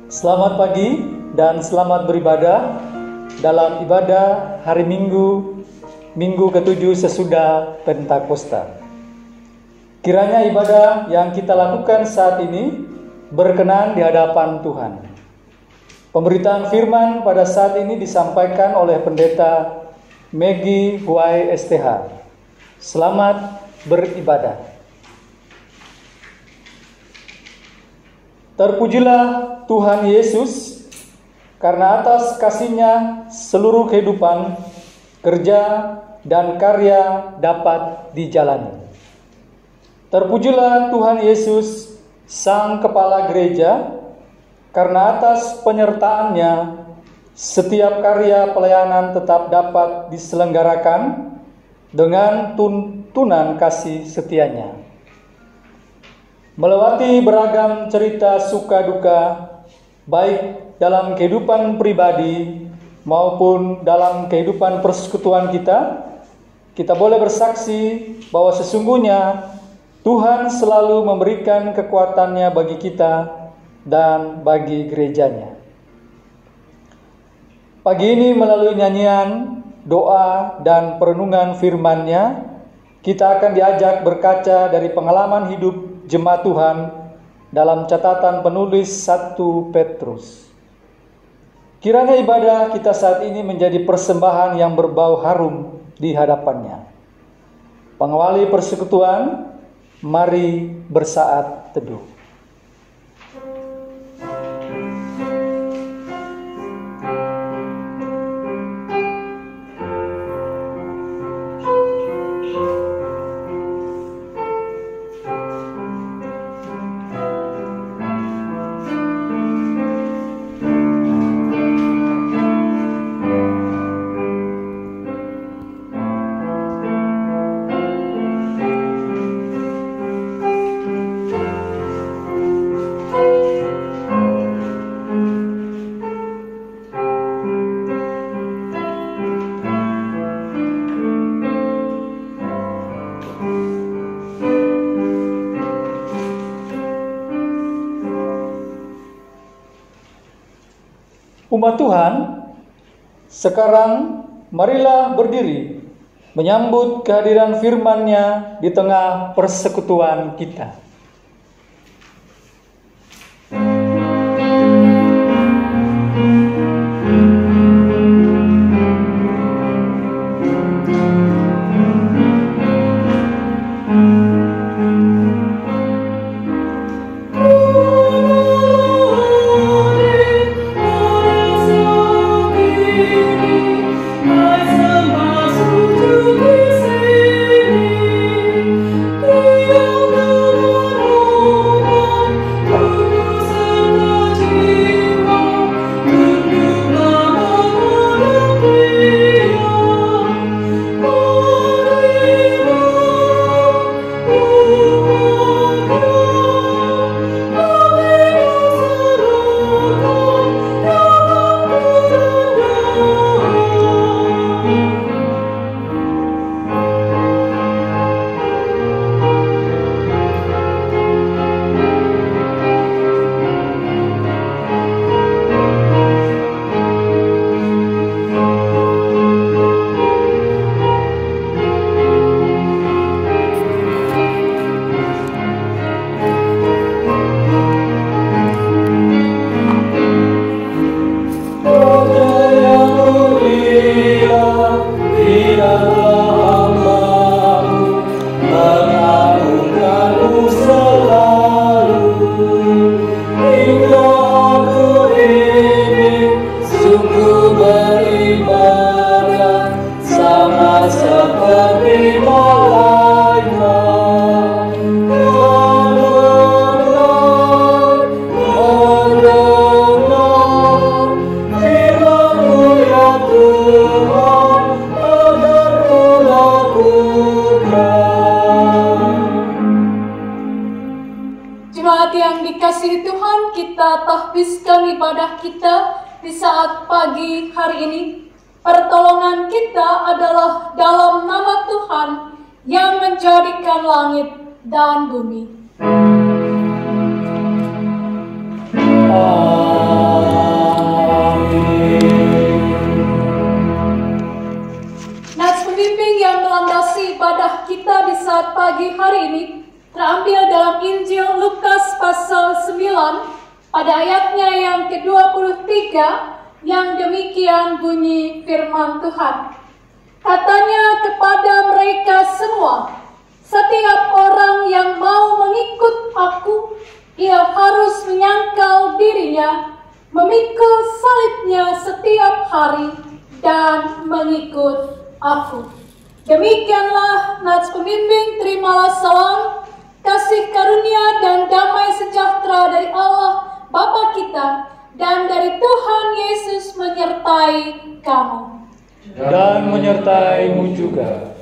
Selamat pagi dan selamat beribadah dalam ibadah hari Minggu, Minggu ke-7 sesudah Pentakosta. Kiranya ibadah yang kita lakukan saat ini berkenan di hadapan Tuhan. Pemberitaan firman pada saat ini disampaikan oleh Pendeta Megi Huai STH. Selamat beribadah. Terpujilah Tuhan Yesus, karena atas kasih-Nya seluruh kehidupan, kerja, dan karya dapat dijalani. Terpujilah Tuhan Yesus, Sang Kepala Gereja, karena atas penyertaan-Nya setiap karya pelayanan tetap dapat diselenggarakan dengan tuntunan kasih setia-Nya. Melewati beragam cerita suka duka, baik dalam kehidupan pribadi maupun dalam kehidupan persekutuan kita boleh bersaksi bahwa sesungguhnya Tuhan selalu memberikan kekuatan-Nya bagi kita dan bagi gereja-Nya. Pagi ini melalui nyanyian, doa, dan perenungan firman-Nya, kita akan diajak berkaca dari pengalaman hidup jemaat Tuhan dalam catatan penulis 1 Petrus. Kiranya ibadah kita saat ini menjadi persembahan yang berbau harum di hadapan-Nya. Pengawali persekutuan, mari bersaat teduh. Umat Tuhan, sekarang marilah berdiri menyambut kehadiran firman-Nya di tengah persekutuan kita. Tahbiskan ibadah kita di saat pagi hari ini. Pertolongan kita adalah dalam nama Tuhan yang menjadikan langit dan bumi. Amin. pagi hari ini terambil dalam Injil Lukas pasal 9 pada ayatnya yang ke-23 yang demikian bunyi firman Tuhan. Katanya kepada mereka semua, setiap orang yang mau mengikut aku, ia harus menyangkal dirinya, memikul salibnya setiap hari, dan mengikut aku. Demikianlah nats pembimbing, terimalah salam, kasih karunia dan damai sejahtera dari Allah Bapa kita dan dari Tuhan Yesus menyertai kamu. Dan menyertaimu juga.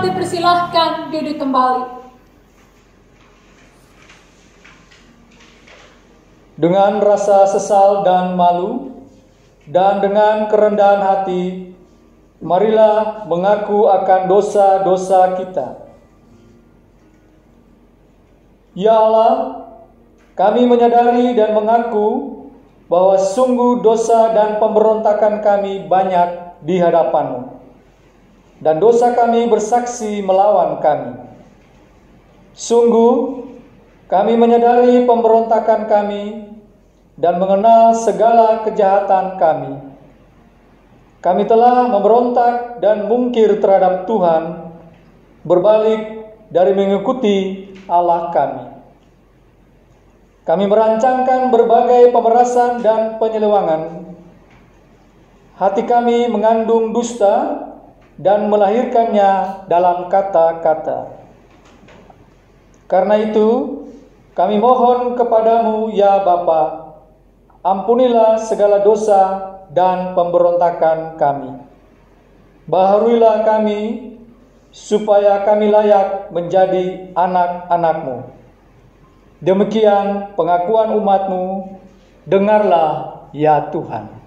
Dipersilahkan duduk kembali. Dengan rasa sesal dan malu, dan dengan kerendahan hati, marilah mengaku akan dosa-dosa kita. Ya Allah, kami menyadari dan mengaku bahwa sungguh dosa dan pemberontakan kami banyak di hadapan-Mu, dan dosa kami bersaksi melawan kami. Sungguh, kami menyadari pemberontakan kami dan mengenal segala kejahatan kami. Kami telah memberontak dan mungkir terhadap Tuhan, berbalik dari mengikuti Allah kami. Kami merancangkan berbagai pemerasan dan penyelewangan. Hati kami mengandung dusta dan melahirkannya dalam kata-kata. Karena itu, kami mohon kepadamu, ya Bapa, ampunilah segala dosa dan pemberontakan kami. Baharuilah kami, supaya kami layak menjadi anak-anak-Mu. Demikian pengakuan umat-Mu, dengarlah ya Tuhan.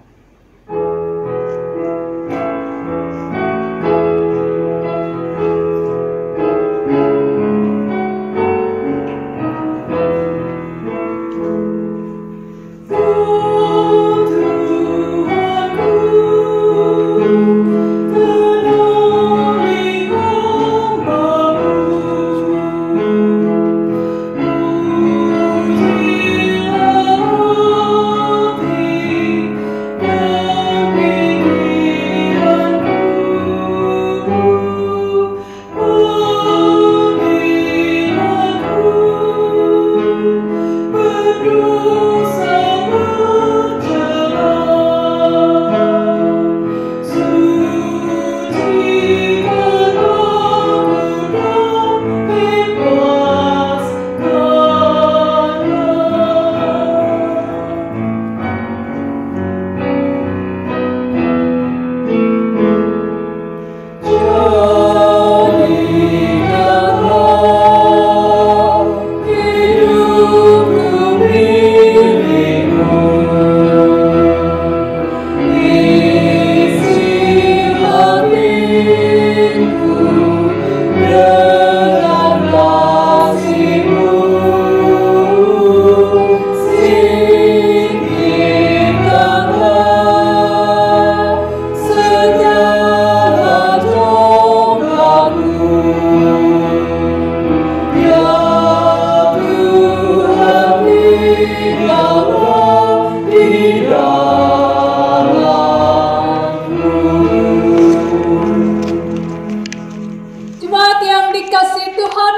dikasihi Tuhan,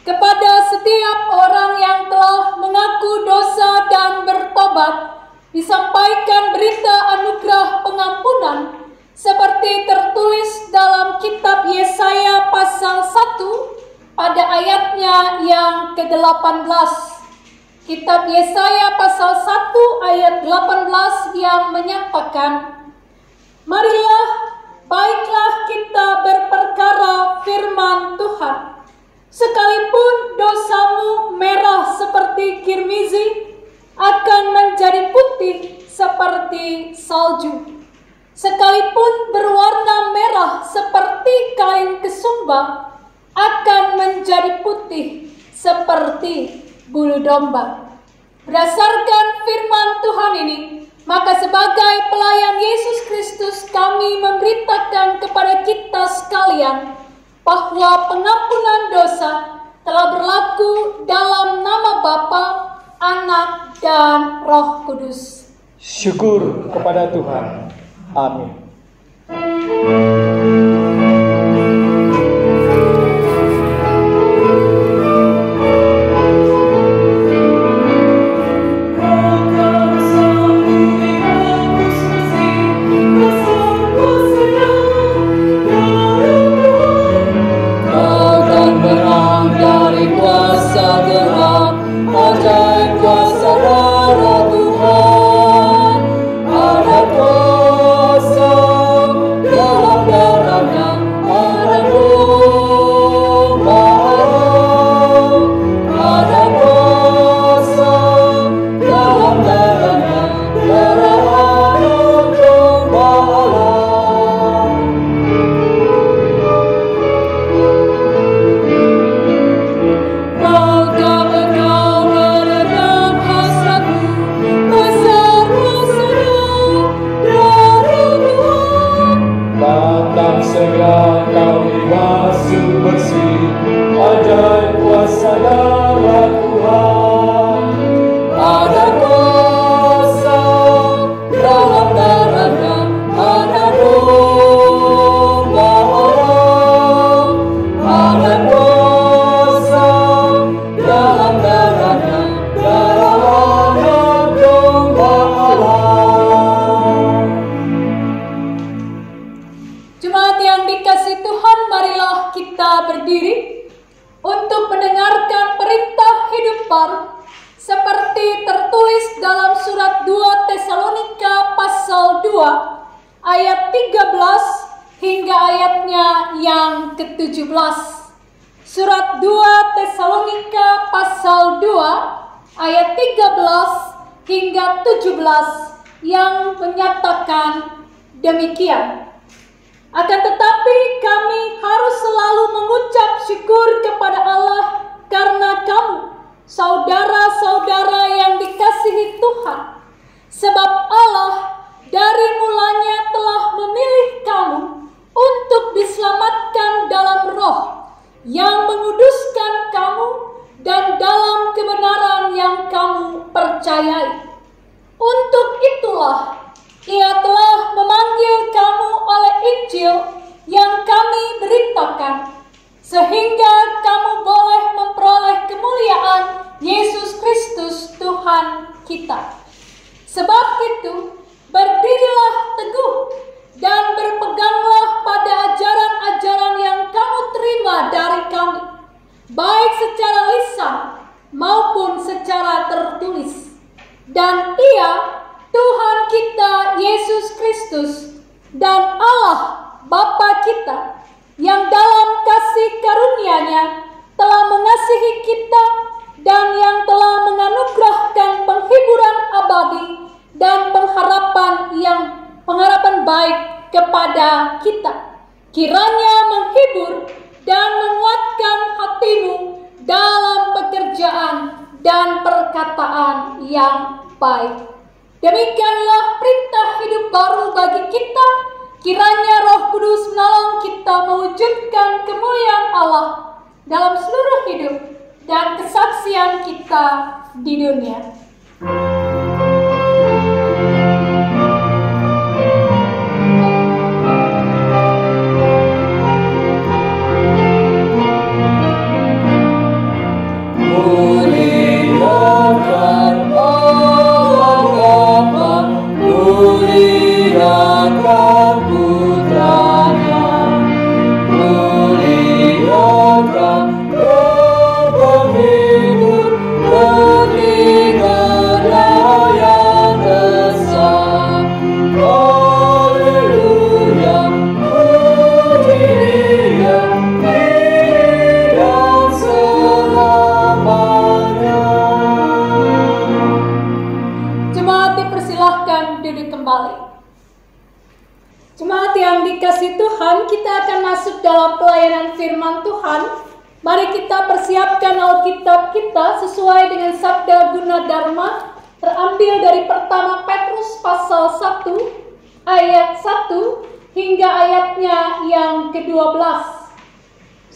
kepada setiap orang yang telah mengaku dosa dan bertobat, disampaikan berita anugerah pengampunan seperti tertulis dalam kitab Yesaya pasal 1 pada ayatnya yang ke-18. Kitab Yesaya pasal 1 ayat 18 yang menyatakan, "Marilah, baiklah kita berperkara firman Tuhan. Sekalipun dosamu merah seperti kirmizi, akan menjadi putih seperti salju. Sekalipun berwarna merah seperti kain kesumba, akan menjadi putih seperti bulu domba." Berdasarkan firman Tuhan ini, maka sebagai pelayan Yesus Kristus kami memberitakan kepada kita sekalian bahwa pengampunan dosa telah berlaku dalam nama Bapa, Anak, dan Roh Kudus. Syukur kepada Tuhan. Amin. Ayat 13 hingga ayatnya yang ke-17. Surat 2 Tesalonika pasal 2 ayat 13 hingga 17 yang menyatakan demikian. Akan tetapi kami harus selalu mengucap syukur kepada Allah karena kamu, saudara-saudara yang dikasihi Tuhan, sebab Allah dari mulanya telah memilih kamu untuk diselamatkan dalam roh yang menguduskan kamu dan dalam kebenaran yang kamu percayai. Untuk itulah Ia telah memanggil kamu oleh Injil yang kami beritakan, sehingga kamu boleh memperoleh kemuliaan Yesus Kristus Tuhan kita. Sebab itu, berdirilah teguh dan berpeganglah pada ajaran-ajaran yang kamu terima dari kami, baik secara lisan maupun secara tertulis. Dan Ia, Tuhan kita Yesus Kristus, dan Allah Bapa kita, yang dalam kasih karunia-Nya telah mengasihi kita dan yang telah menganugerahkan penghiburan abadi dan pengharapan baik kepada kita, kiranya menghibur dan menguatkan hatimu dalam pekerjaan dan perkataan yang baik. Demikianlah perintah hidup baru bagi kita. Kiranya Roh Kudus menolong kita mewujudkan kemuliaan Allah dalam seluruh hidup dan kesaksian kita di dunia. Tuhan, mari kita persiapkan Alkitab kita sesuai dengan sabda guna dharma terambil dari pertama Petrus pasal 1 ayat 1 hingga ayatnya yang ke-12.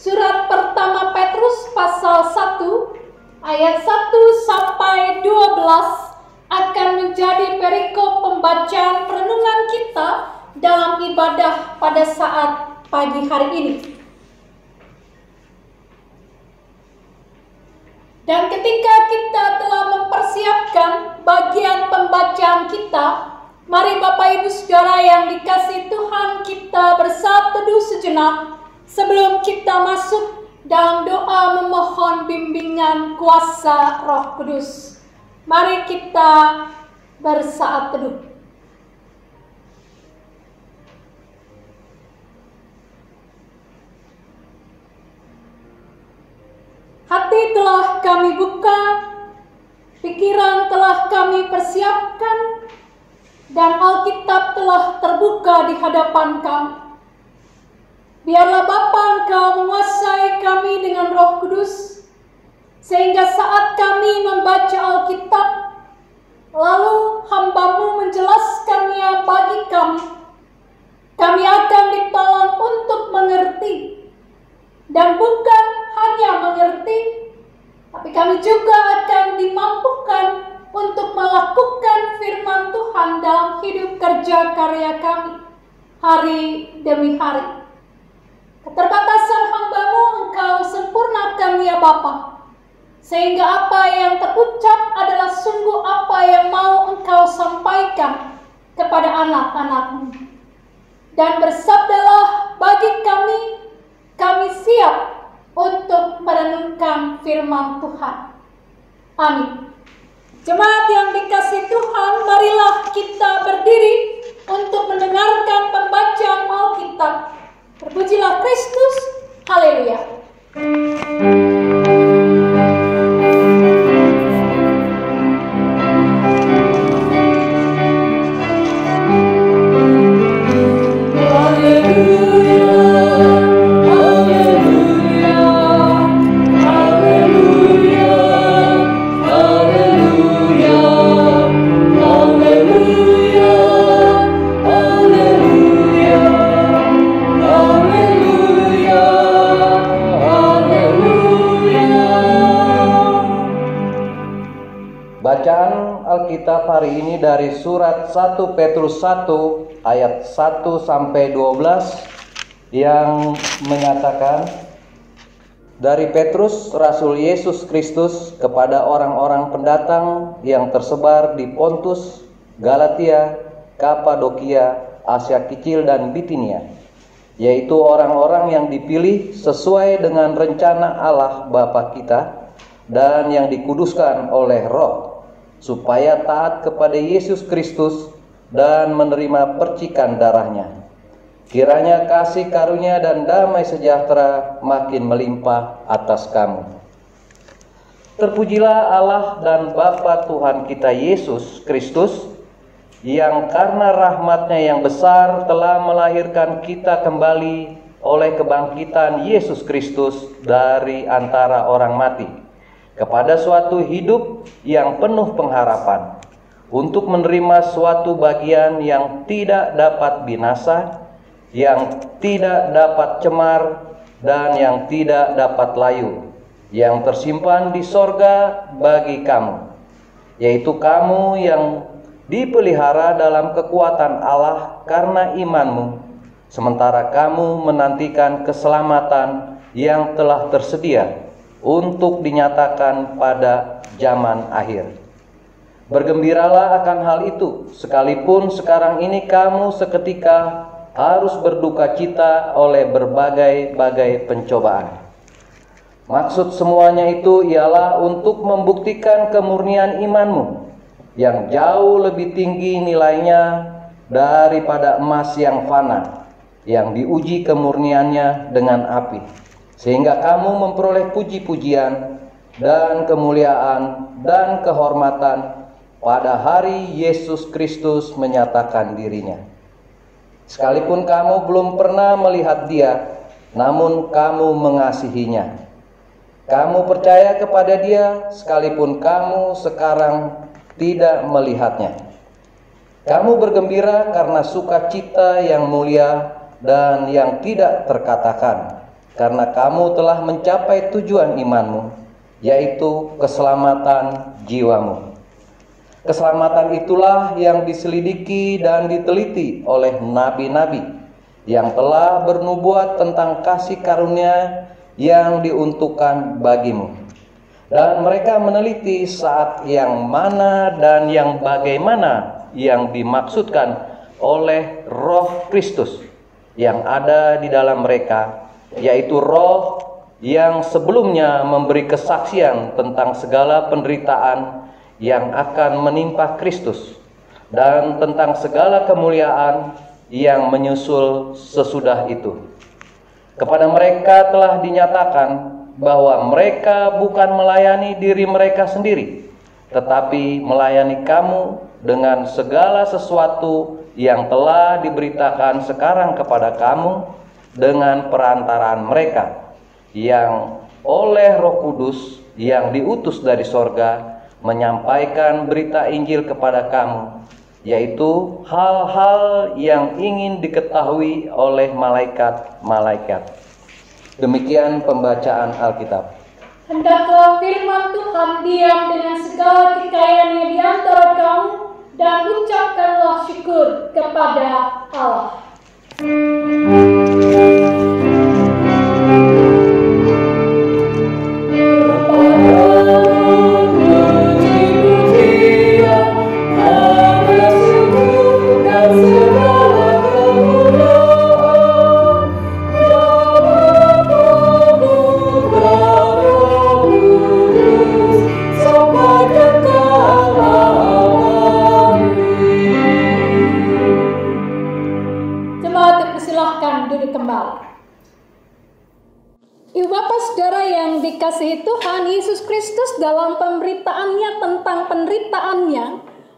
Surat pertama Petrus pasal 1 ayat 1 sampai 12 akan menjadi perikop pembacaan perenungan kita dalam ibadah pada saat pagi hari ini. Dan ketika kita telah mempersiapkan bagian pembacaan kita, mari Bapak Ibu Saudara yang dikasihi Tuhan, kita bersatu teduh sejenak sebelum kita masuk dalam doa memohon bimbingan kuasa Roh Kudus. Mari kita bersaat teduh. Hati telah kami buka, pikiran telah kami persiapkan, dan Alkitab telah terbuka di hadapan kami. Biarlah Bapa Engkau menguasai kami dengan Roh Kudus, sehingga saat kami membaca Alkitab, lalu hamba-Mu menjelaskannya bagi kami akan ditolong untuk mengerti. Dan bukan hanya mengerti, tapi kami juga akan dimampukan untuk melakukan firman Tuhan dalam hidup kerja karya kami, hari demi hari. Keterbatasan hamba-Mu Engkau sempurnakan ya Bapa, sehingga apa yang terucap adalah sungguh apa yang mau Engkau sampaikan kepada anak-anak-Mu. Dan bersabdalah bagi kami siap untuk merenungkan firman Tuhan. Amin. Jemaat yang dikasihi Tuhan, marilah kita berdiri untuk mendengarkan pembacaan Alkitab. Terpujilah Kristus. Haleluya. Bacaan Alkitab hari ini dari surat 1 Petrus 1 ayat 1 sampai 12 yang menyatakan, dari Petrus, Rasul Yesus Kristus, kepada orang-orang pendatang yang tersebar di Pontus, Galatia, Kapadokia, Asia Kecil dan Bitinia, yaitu orang-orang yang dipilih sesuai dengan rencana Allah Bapa kita dan yang dikuduskan oleh Roh, supaya taat kepada Yesus Kristus dan menerima percikan darahnya. Kiranya kasih karunia dan damai sejahtera makin melimpah atas kamu. Terpujilah Allah dan Bapa Tuhan kita Yesus Kristus, yang karena rahmat-Nya yang besar telah melahirkan kita kembali oleh kebangkitan Yesus Kristus dari antara orang mati, kepada suatu hidup yang penuh pengharapan, untuk menerima suatu bagian yang tidak dapat binasa, yang tidak dapat cemar, dan yang tidak dapat layu, yang tersimpan di sorga bagi kamu, yaitu kamu yang dipelihara dalam kekuatan Allah karena imanmu, sementara kamu menantikan keselamatan yang telah tersedia untuk dinyatakan pada zaman akhir. Bergembiralah akan hal itu, sekalipun sekarang ini kamu seketika harus berduka cita oleh berbagai-bagai pencobaan. Maksud semuanya itu ialah untuk membuktikan kemurnian imanmu, yang jauh lebih tinggi nilainya daripada emas yang fana, yang diuji kemurniannya dengan api, sehingga kamu memperoleh puji-pujian dan kemuliaan dan kehormatan pada hari Yesus Kristus menyatakan dirinya. Sekalipun kamu belum pernah melihat Dia, namun kamu mengasihinya. Kamu percaya kepada Dia sekalipun kamu sekarang tidak melihatnya. Kamu bergembira karena sukacita yang mulia dan yang tidak terkatakan, karena kamu telah mencapai tujuan imanmu, yaitu keselamatan jiwamu. Keselamatan itulah yang diselidiki dan diteliti oleh nabi-nabi yang telah bernubuat tentang kasih karunia yang diuntukkan bagimu. Dan mereka meneliti saat yang mana dan yang bagaimana yang dimaksudkan oleh Roh Kristus yang ada di dalam mereka, yaitu Roh yang sebelumnya memberi kesaksian tentang segala penderitaan yang akan menimpa Kristus dan tentang segala kemuliaan yang menyusul sesudah itu. Kepada mereka telah dinyatakan bahwa mereka bukan melayani diri mereka sendiri, tetapi melayani kamu dengan segala sesuatu yang telah diberitakan sekarang kepada kamu dengan perantaraan mereka, yang oleh Roh Kudus yang diutus dari sorga menyampaikan berita Injil kepada kamu, yaitu hal-hal yang ingin diketahui oleh malaikat-malaikat. Demikian pembacaan Alkitab. Hendaklah firman Tuhan diam dengan segala kekayaannya di antara kamu, dan ucapkanlah syukur kepada Allah. Ibu bapak saudara yang dikasihi Tuhan, Yesus Kristus dalam pemberitaannya tentang penderitaannya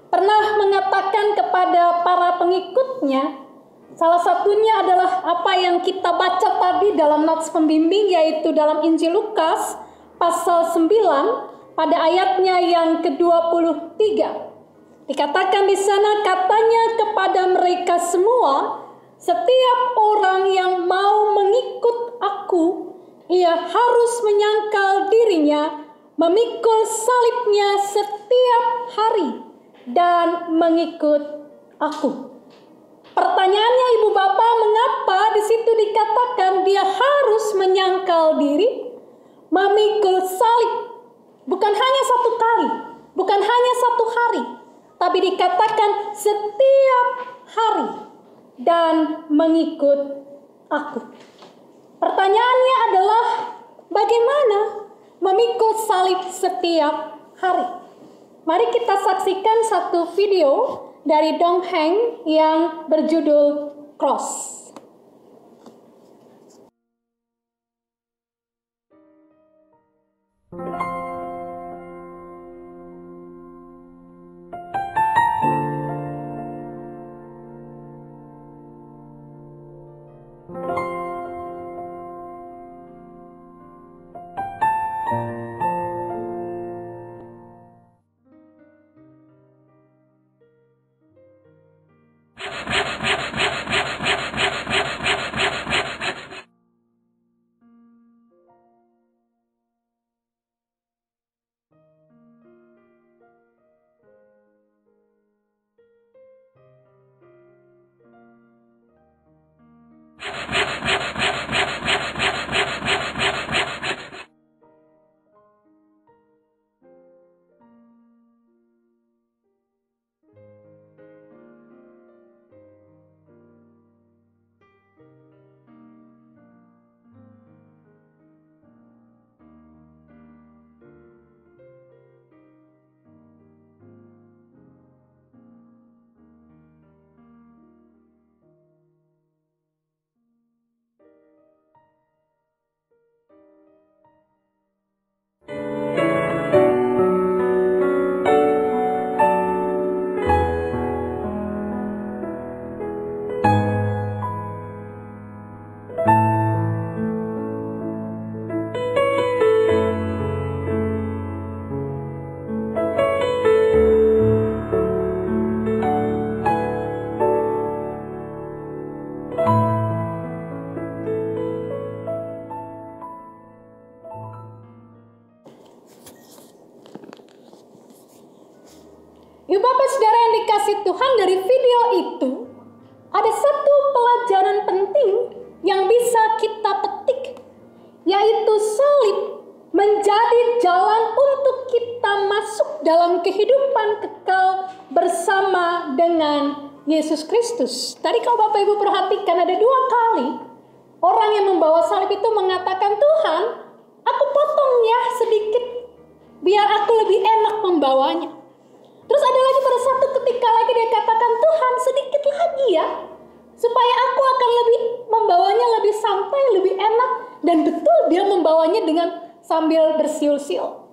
pernah mengatakan kepada para pengikutnya, salah satunya adalah apa yang kita baca tadi dalam nats pembimbing, yaitu dalam Injil Lukas pasal 9 pada ayatnya yang ke-23. Dikatakan di sana, katanya kepada mereka semua, setiap orang yang mau mengikut aku, ia harus menyangkal dirinya, memikul salibnya setiap hari, dan mengikut aku. Pertanyaannya ibu bapak, mengapa di situ dikatakan dia harus menyangkal diri, memikul salib? Bukan hanya satu kali, bukan hanya satu hari, tapi dikatakan setiap hari, dan mengikut aku. Pertanyaannya adalah, bagaimana memikul salib setiap hari? Mari kita saksikan satu video dari Dong Heng yang berjudul Cross. Ibu Bapak Saudara yang dikasih Tuhan, dari video itu ada satu pelajaran penting yang bisa kita petik, yaitu salib menjadi jalan untuk kita masuk dalam kehidupan kekal bersama dengan Yesus Kristus. Tadi kalau Bapak Ibu perhatikan, ada 2 kali orang yang membawa salib itu mengatakan, "Tuhan, aku potong ya sedikit, biar aku lebih enak membawanya." Terus ada lagi pada satu ketika lagi dia katakan, "Tuhan, sedikit lagi ya, supaya aku akan lebih membawanya lebih santai, lebih enak." Dan betul dia membawanya dengan sambil bersiul-siul.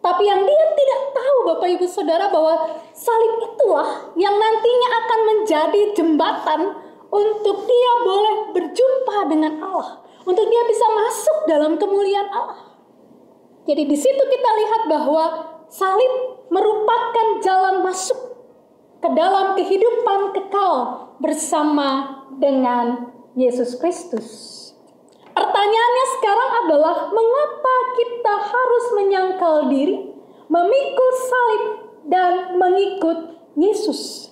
Tapi yang dia tidak tahu, Bapak Ibu Saudara, bahwa salib itulah yang nantinya akan menjadi jembatan untuk dia boleh berjumpa dengan Allah, untuk dia bisa masuk dalam kemuliaan Allah. Jadi di situ kita lihat bahwa salib merupakan jalan masuk ke dalam kehidupan kekal bersama dengan Yesus Kristus. Pertanyaannya sekarang adalah, mengapa kita harus menyangkal diri, memikul salib, dan mengikut Yesus?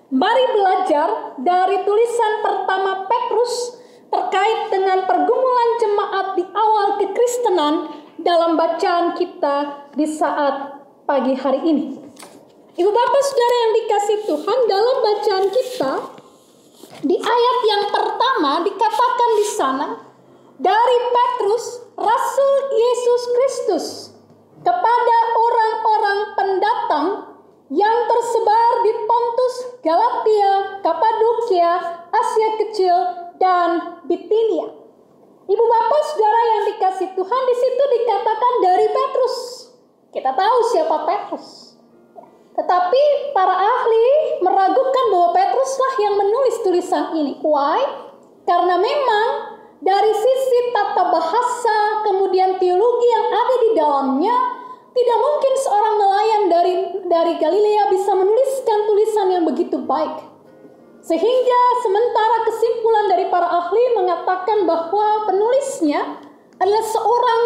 Mari belajar dari tulisan pertama Petrus terkait dengan pergumulan jemaat di awal kekristenan dalam bacaan kita di saat pagi hari ini. Ibu Bapak Saudara yang dikasih Tuhan, dalam bacaan kita di ayat yang pertama dikatakan di sana, dari Petrus, Rasul Yesus Kristus, kepada orang-orang pendatang yang tersebar di Pontus, Galatia, Kapadokia, Asia Kecil, dan Bitinia. Ibu Bapak Saudara yang dikasih Tuhan, di situ dikatakan dari Petrus. Kita tahu siapa Petrus. Tetapi para ahli meragukan bahwa Petruslah yang menulis tulisan ini. Why? Karena memang dari sisi tata bahasa, kemudian teologi yang ada di dalamnya, tidak mungkin seorang nelayan dari Galilea bisa menuliskan tulisan yang begitu baik. Sehingga sementara kesimpulan dari para ahli mengatakan bahwa penulisnya adalah seorang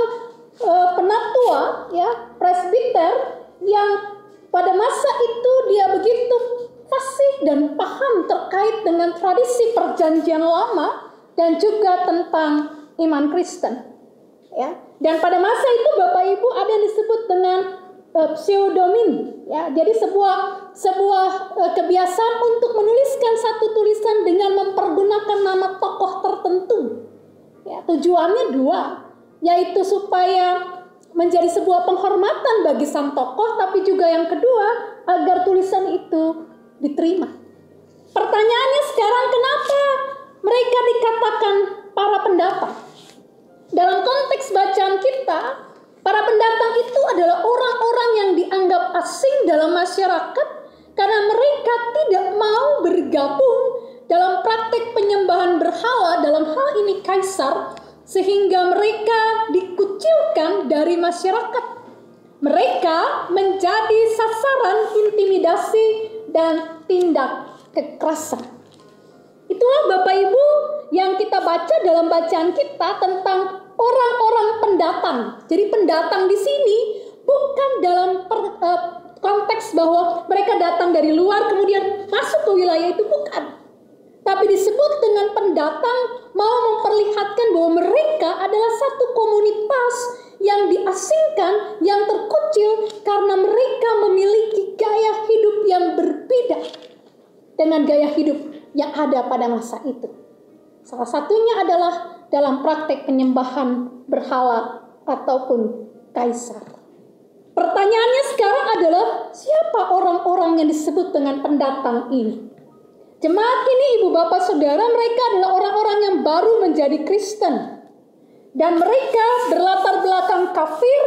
penatua, ya, presbiter, yang pada masa itu dia begitu fasih dan paham terkait dengan tradisi perjanjian lama dan juga tentang iman Kristen, ya. Dan pada masa itu Bapak Ibu ada yang disebut dengan pseudonym, ya. Jadi sebuah kebiasaan untuk menuliskan satu tulisan dengan mempergunakan nama tokoh tertentu, ya. Tujuannya 2, yaitu supaya menjadi sebuah penghormatan bagi sang tokoh, tapi juga yang kedua agar tulisan itu diterima. Pertanyaannya sekarang, kenapa mereka dikatakan para pendatang? Dalam konteks bacaan kita, para pendatang itu adalah orang-orang yang dianggap asing dalam masyarakat karena mereka tidak mau bergabung dalam praktek penyembahan berhala, dalam hal ini kaisar, sehingga mereka dikucilkan dari masyarakat. Mereka menjadi sasaran intimidasi dan tindak kekerasan. Itulah Bapak Ibu yang kita baca dalam bacaan kita tentang orang-orang pendatang. Jadi pendatang di sini bukan dalam konteks bahwa mereka datang dari luar kemudian masuk ke wilayah itu, bukan. Tapi disebut dengan pendatang mau memperlihatkan bahwa mereka adalah satu komunitas yang diasingkan, yang terkucil karena mereka memiliki gaya hidup yang berbeda dengan gaya hidup yang ada pada masa itu. Salah satunya adalah dalam praktek penyembahan berhala ataupun kaisar. Pertanyaannya sekarang adalah, siapa orang-orang yang disebut dengan pendatang ini? Jemaat ini, Ibu Bapak Saudara, mereka adalah orang-orang yang baru menjadi Kristen. Dan mereka berlatar belakang kafir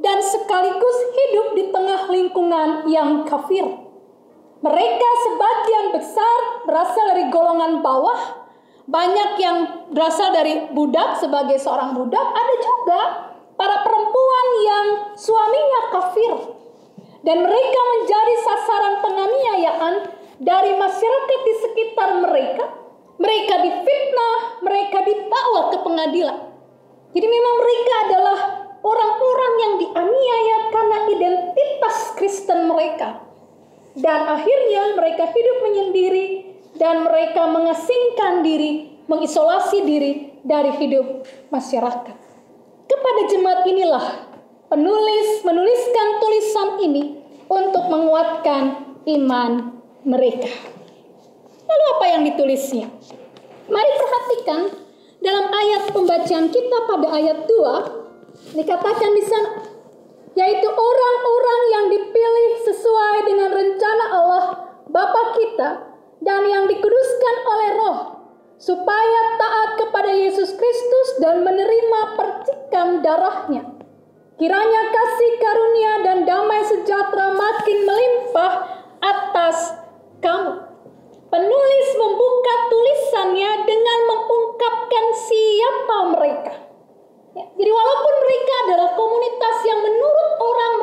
dan sekaligus hidup di tengah lingkungan yang kafir. Mereka sebagian besar berasal dari golongan bawah. Banyak yang berasal dari budak sebagai seorang budak. Ada juga para perempuan yang suaminya kafir. Dan mereka menjadi sasaran penganiayaan dari masyarakat di sekitar mereka. Mereka difitnah, mereka dibawa ke pengadilan. Jadi memang mereka adalah orang-orang yang dianiaya karena identitas Kristen mereka. Dan akhirnya mereka hidup menyendiri dan mereka mengasingkan diri, mengisolasi diri dari hidup masyarakat. Kepada jemaat inilah penulis menuliskan tulisan ini untuk menguatkan iman mereka. Lalu apa yang ditulisnya? Mari perhatikan dalam ayat pembacaan kita pada ayat 2 dikatakan di sana, yaitu orang-orang yang dipilih sesuai dengan rencana Allah Bapa kita dan yang dikuduskan oleh Roh supaya taat kepada Yesus Kristus dan menerima percikan darahnya. Kiranya kasih karunia dan damai sejahtera makin melimpah atas kamu. Penulis membuka tulisannya dengan mengungkapkan siapa mereka. Ya, jadi walaupun mereka adalah komunitas yang menurut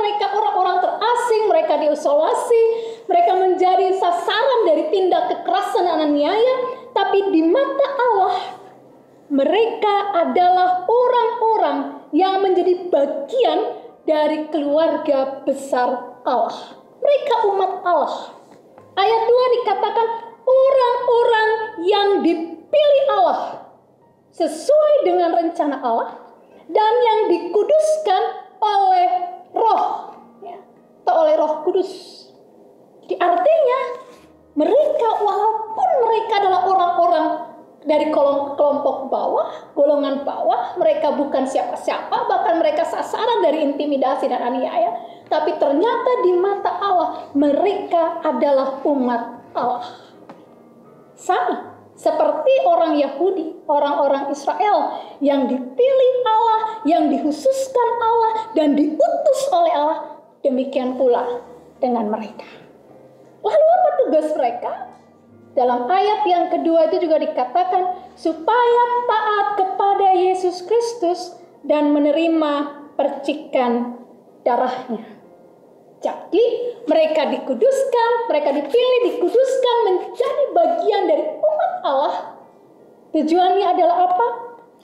mereka orang-orang terasing, mereka diisolasi, mereka menjadi sasaran dari tindak kekerasan dan aniaya, tapi di mata Allah mereka adalah orang-orang yang menjadi bagian dari keluarga besar Allah. Mereka umat Allah. Ayat 2 dikatakan orang-orang yang dipilih Allah sesuai dengan rencana Allah dan yang dikuduskan oleh Roh, ya, atau oleh Roh Kudus. Jadi artinya mereka walaupun mereka adalah orang-orang dari kelompok bawah, golongan bawah, mereka bukan siapa-siapa, bahkan mereka sasaran dari intimidasi dan aniaya, tapi ternyata di mata Allah mereka adalah umat Allah. Sama seperti orang Yahudi, orang-orang Israel yang dipilih Allah, yang dikhususkan Allah dan diutus oleh Allah, demikian pula dengan mereka. Lalu apa tugas mereka? Dalam ayat yang kedua itu juga dikatakan supaya taat kepada Yesus Kristus dan menerima percikan darahnya. Jadi mereka dikuduskan, mereka dipilih, dikuduskan menjadi bagian dari umat Allah. Tujuannya adalah apa?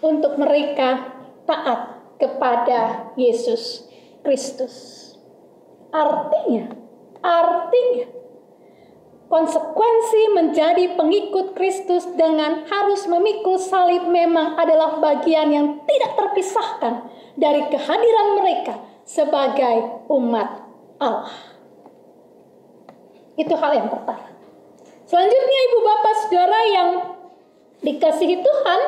Untuk mereka taat kepada Yesus Kristus. Artinya konsekuensi menjadi pengikut Kristus dengan harus memikul salib memang adalah bagian yang tidak terpisahkan dari kehadiran mereka sebagai umat Allah. Itu hal yang pertama. Selanjutnya ibu bapak saudara yang dikasihi Tuhan,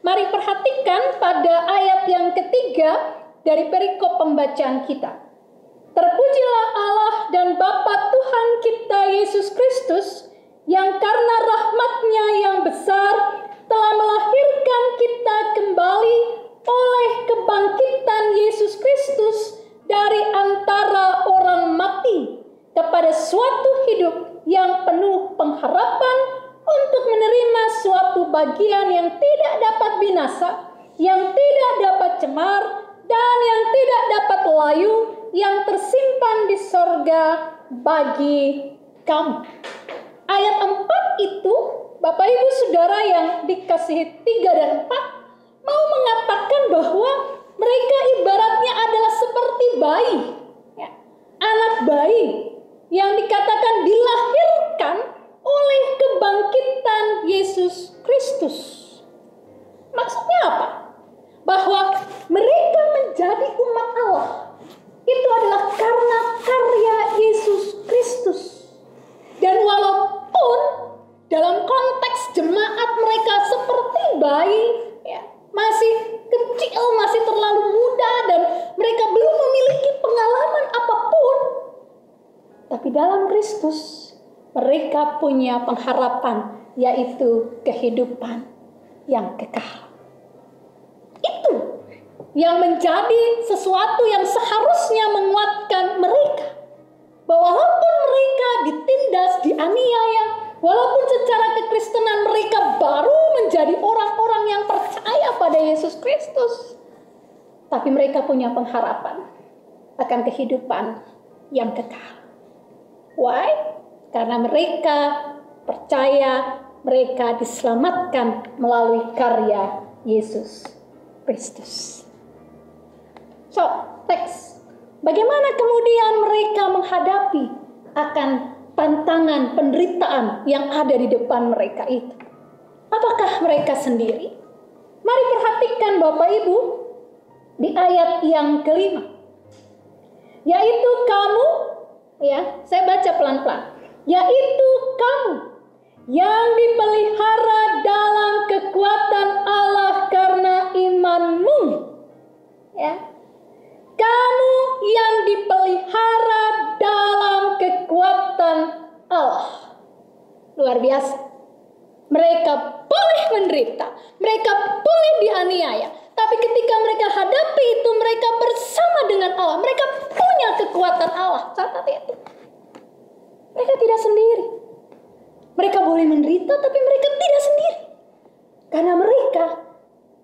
mari perhatikan pada ayat yang ketiga dari perikop pembacaan kita. Terpujilah Allah dan Bapa Tuhan kita Yesus Kristus yang karena rahmat-Nya yang besar telah melahirkan kita kembali oleh kebangkitan Yesus Kristus dari antara orang mati kepada suatu hidup yang penuh pengharapan untuk menerima suatu bagian yang tidak dapat binasa, yang tidak dapat cemar, dan yang tidak dapat layu, yang tersimpan di sorga bagi kamu. Ayat 4 itu, Bapak Ibu Saudara yang dikasihi 3 dan 4, mau mengatakan bahwa mereka ibaratnya adalah seperti bayi, ya, anak bayi yang dikatakan dilahirkan oleh kebangkitan Yesus Kristus. Maksudnya apa? Bahwa mereka menjadi umat Allah itu adalah karena karya Yesus Kristus. Dan walaupun dalam konteks jemaat mereka seperti bayi, ya, masih kecil, masih terlalu muda, dan mereka belum memiliki pengalaman apapun, tapi dalam Kristus mereka punya pengharapan, yaitu kehidupan yang kekal. Itu yang menjadi sesuatu yang seharusnya menguatkan mereka, bahwa walaupun mereka ditindas, dianiaya, walaupun secara kekristenan mereka baru menjadi orang-orang yang percaya pada Yesus Kristus, tapi mereka punya pengharapan akan kehidupan yang kekal. Why? Karena mereka percaya mereka diselamatkan melalui karya Yesus Kristus. So, teks. Bagaimana kemudian mereka menghadapi akan pantangan penderitaan yang ada di depan mereka itu. Apakah mereka sendiri? Mari perhatikan Bapak Ibu di ayat yang kelima. Yaitu kamu, ya, saya baca pelan-pelan. Yaitu kamu yang dipelihara dalam kekuatan Allah karena imanmu. Ya. Kamu yang dipelihara dalam kekuatan Allah. Luar biasa. Mereka boleh menderita, mereka boleh dianiaya, tapi ketika mereka hadapi itu, mereka bersama dengan Allah. Mereka punya kekuatan Allah. Catat itu. Mereka tidak sendiri. Mereka boleh menderita, tapi mereka tidak sendiri. Karena mereka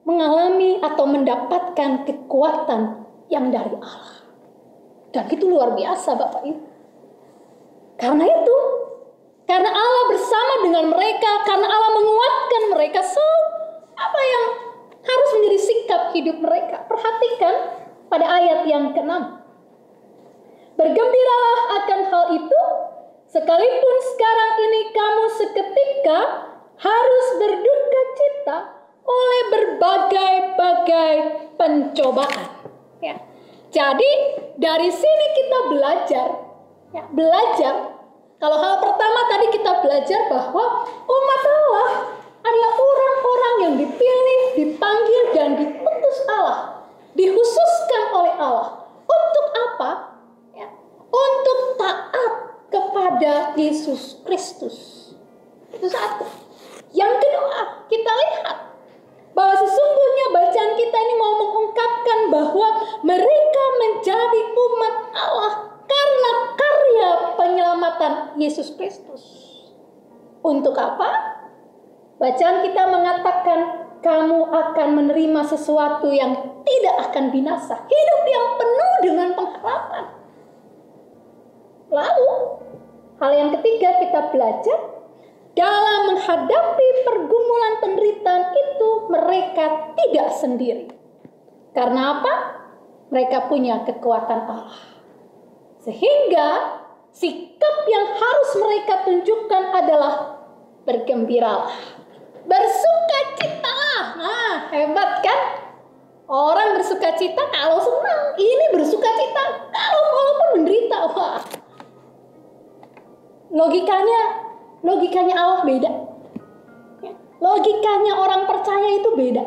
mengalami atau mendapatkan kekuatan yang dari Allah. Dan itu luar biasa Bapak Ibu. Karena itu, karena Allah bersama dengan mereka, karena Allah menguatkan mereka, apa yang harus menjadi sikap hidup mereka? Perhatikan pada ayat yang ke-6. Bergembiralah akan hal itu, sekalipun sekarang ini kamu seketika harus berduka cita oleh berbagai-bagai pencobaan. Ya. Jadi dari sini kita belajar. Kalau hal pertama tadi kita belajar bahwa umat Allah adalah orang-orang yang dipilih, dipanggil, dan diutus Allah, dikhususkan oleh Allah. Untuk apa? Ya. Untuk taat kepada Yesus Kristus. Itu satu. Yang kedua, kita lihat bahwa sesungguhnya bacaan kita ini mau mengungkapkan bahwa mereka menjadi umat Allah karena karya penyelamatan Yesus Kristus. Untuk apa? Bacaan kita mengatakan kamu akan menerima sesuatu yang tidak akan binasa, hidup yang penuh dengan pengharapan. Lalu, hal yang ketiga kita belajar, dalam menghadapi pergumulan penderitaan itu mereka tidak sendiri. Karena apa? Mereka punya kekuatan Allah. Sehingga sikap yang harus mereka tunjukkan adalah bergembiralah, bersukacitalah. Nah, hebat kan? Orang bersukacita kalau senang, ini bersukacita kalau walaupun menderita. Wah, logikanya Allah beda. Logikanya orang percaya itu beda.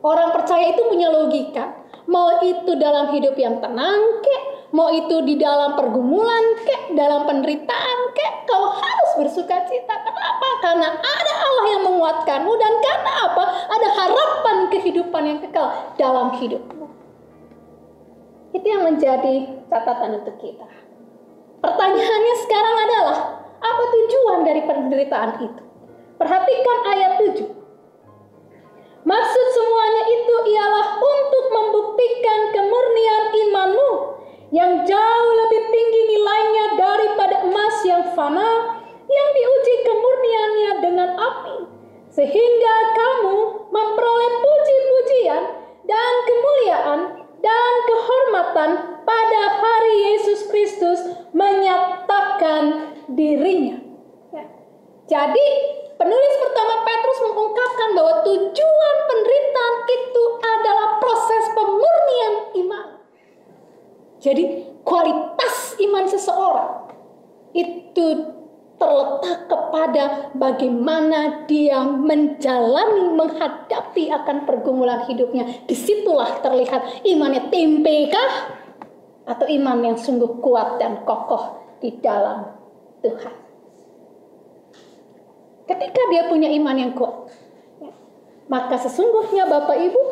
Orang percaya itu punya logika. Mau itu dalam hidup yang tenang kek, mau itu di dalam pergumulan kek, dalam penderitaan kek, kau harus bersukacita. Kenapa? Karena ada Allah yang menguatkanmu, dan karena apa? Ada harapan kehidupan yang kekal dalam hidupmu. Itu yang menjadi catatan untuk kita. Pertanyaannya sekarang adalah, apa tujuan dari penderitaan itu? Perhatikan ayat 7. Maksud semuanya itu ialah untuk membuktikan kemurnian imanmu yang jauh lebih tinggi nilainya daripada emas yang fana, yang diuji kemurniannya dengan api, sehingga kamu memperoleh puji-pujian dan kemuliaan dan kehormatan pada hari Yesus Kristus menyatakan dirinya. Jadi penulis pertama Petrus mengungkapkan bahwa tujuan penderitaan itu adalah proses pemurnian iman. Jadi kualitas iman seseorang itu terletak kepada bagaimana dia menjalani, menghadapi akan pergumulan hidupnya. Disitulah terlihat imannya tempe kah? Atau iman yang sungguh kuat dan kokoh di dalam Tuhan. Ketika dia punya iman yang kuat, maka sesungguhnya Bapak Ibu,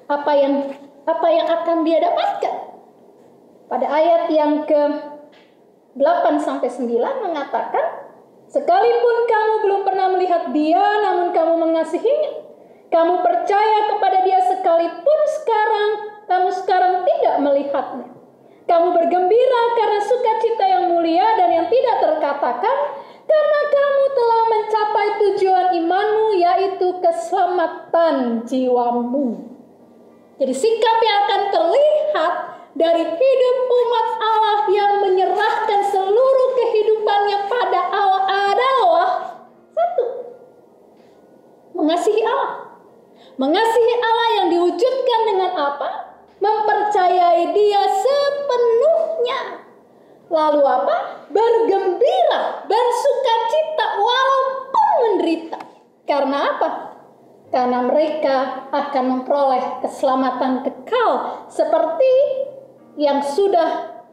apa yang akan dia dapatkan? Pada ayat yang ke-8-9 mengatakan, sekalipun kamu belum pernah melihat dia, namun kamu mengasihinya. Kamu percaya kepada dia sekalipun kamu sekarang tidak melihatnya. Kamu bergembira karena sukacita yang mulia dan yang tidak terkatakan, karena kamu telah mencapai tujuan imanmu, yaitu keselamatan jiwamu. Jadi sikap yang akan terlihat dari hidup umat Allah yang menyerahkan seluruh kehidupannya Mengasihi Allah yang diwujudkan dengan apa? Mempercayai Dia sepenuhnya. Lalu apa? Bergembira, bersukacita walaupun menderita. Karena apa? Karena mereka akan memperoleh keselamatan kekal seperti yang sudah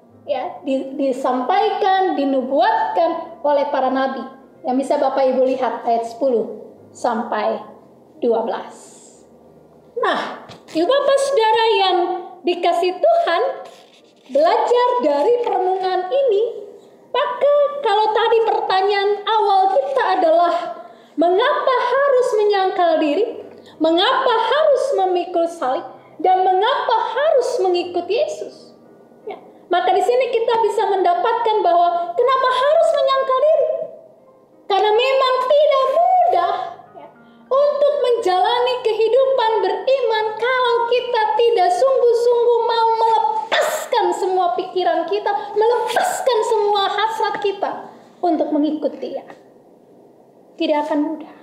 disampaikan, dinubuatkan oleh para nabi. Yang bisa Bapak Ibu lihat ayat 10 sampai 12. Nah, Ibu Bapak Saudara yang dikasih Tuhan, belajar dari perenungan ini, maka kalau tadi pertanyaan awal kita adalah mengapa harus menyangkal diri, mengapa harus memikul salib, dan mengapa harus mengikuti Yesus. Ya, maka di sini kita bisa mendapatkan bahwa kenapa harus menyangkal diri? Karena memang tidak mudah untuk menjalani kehidupan beriman kalau kita tidak sungguh-sungguh mau melepaskan semua pikiran kita, melepaskan semua hasrat kita untuk mengikuti Dia. Tidak akan mudah.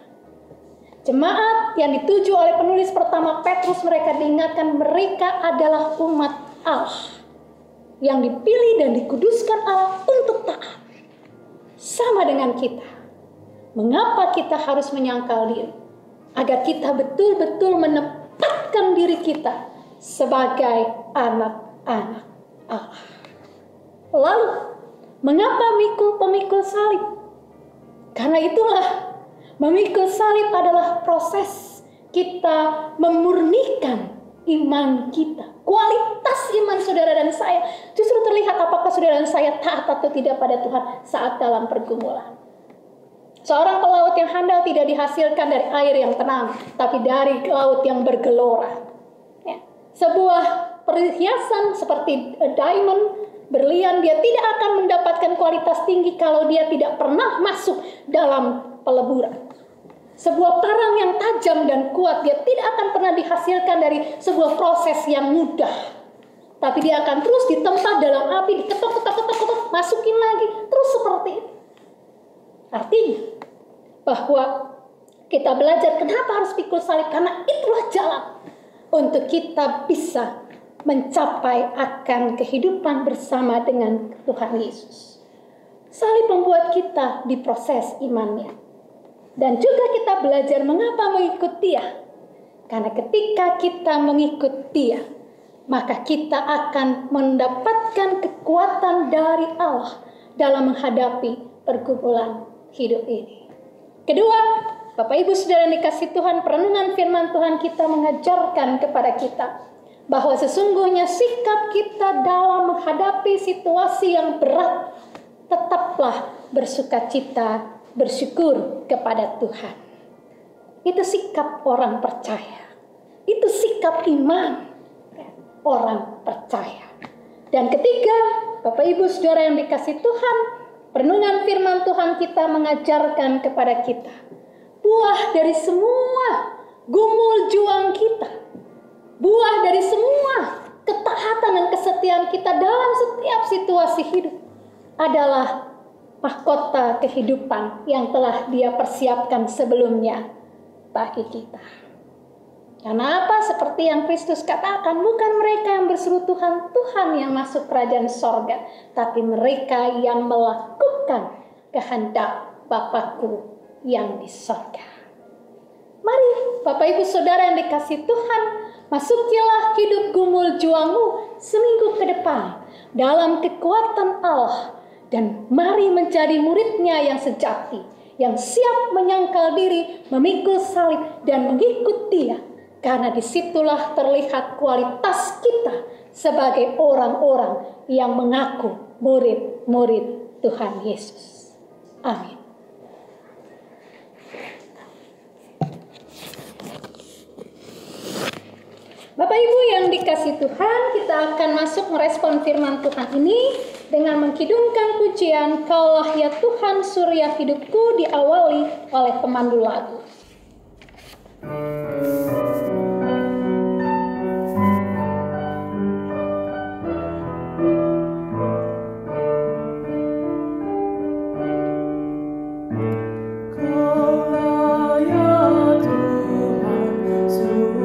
Jemaat yang dituju oleh penulis pertama Petrus, mereka diingatkan mereka adalah umat Allah yang dipilih dan dikuduskan Allah untuk taat. Sama dengan kita. Mengapa kita harus menyangkal diri? Agar kita betul-betul menempatkan diri kita sebagai anak-anak Allah. Lalu, mengapa pemikul salib? Karena itulah, memikul salib adalah proses kita memurnikan iman kita. Kualitas iman saudara dan saya justru terlihat apakah saudara dan saya taat atau tidak pada Tuhan saat dalam pergumulan. Seorang pelaut yang handal tidak dihasilkan dari air yang tenang, tapi dari laut yang bergelora. Ya. Sebuah perhiasan seperti diamond, berlian, dia tidak akan mendapatkan kualitas tinggi kalau dia tidak pernah masuk dalam peleburan. Sebuah parang yang tajam dan kuat, dia tidak akan pernah dihasilkan dari sebuah proses yang mudah. Tapi dia akan terus ditempa dalam api, diketok, masukin lagi, terus seperti itu. Artinya bahwa kita belajar kenapa harus pikul salib, karena itulah jalan untuk kita bisa mencapai akan kehidupan bersama dengan Tuhan Yesus. Salib membuat kita diproses imannya. Dan juga kita belajar mengapa mengikut Dia. Karena ketika kita mengikut Dia, maka kita akan mendapatkan kekuatan dari Allah dalam menghadapi pergumulan hidup ini. Kedua, Bapak Ibu Saudara yang dikasih Tuhan, perenungan firman Tuhan kita mengajarkan kepada kita bahwa sesungguhnya sikap kita dalam menghadapi situasi yang berat, tetaplah bersukacita, bersyukur kepada Tuhan. Itu sikap orang percaya. Itu sikap iman orang percaya. Dan ketiga, Bapak Ibu Saudara yang dikasih Tuhan, perenungan firman Tuhan kita mengajarkan kepada kita buah dari semua gumul juang kita, buah dari semua ketaatan dan kesetiaan kita dalam setiap situasi hidup adalah mahkota kehidupan yang telah Dia persiapkan sebelumnya bagi kita. Karena apa? Seperti yang Kristus katakan, bukan mereka yang berseru Tuhan, Tuhan yang masuk kerajaan sorga, tapi mereka yang melakukan kehendak Bapakku yang di sorga. Mari Bapak Ibu Saudara yang dikasih Tuhan, masukilah hidup gumul juangmu seminggu ke depan dalam kekuatan Allah, dan mari menjadi muridnya yang sejati, yang siap menyangkal diri, memikul salib, dan mengikut Dia. Karena disitulah terlihat kualitas kita sebagai orang-orang yang mengaku murid-murid Tuhan Yesus. Amin. Bapak Ibu yang dikasih Tuhan, kita akan masuk merespon firman Tuhan ini dengan mengkidungkan pujian Kaulah ya Tuhan surya hidupku, diawali oleh pemandu lagu. Kaulah ya Tuhan surya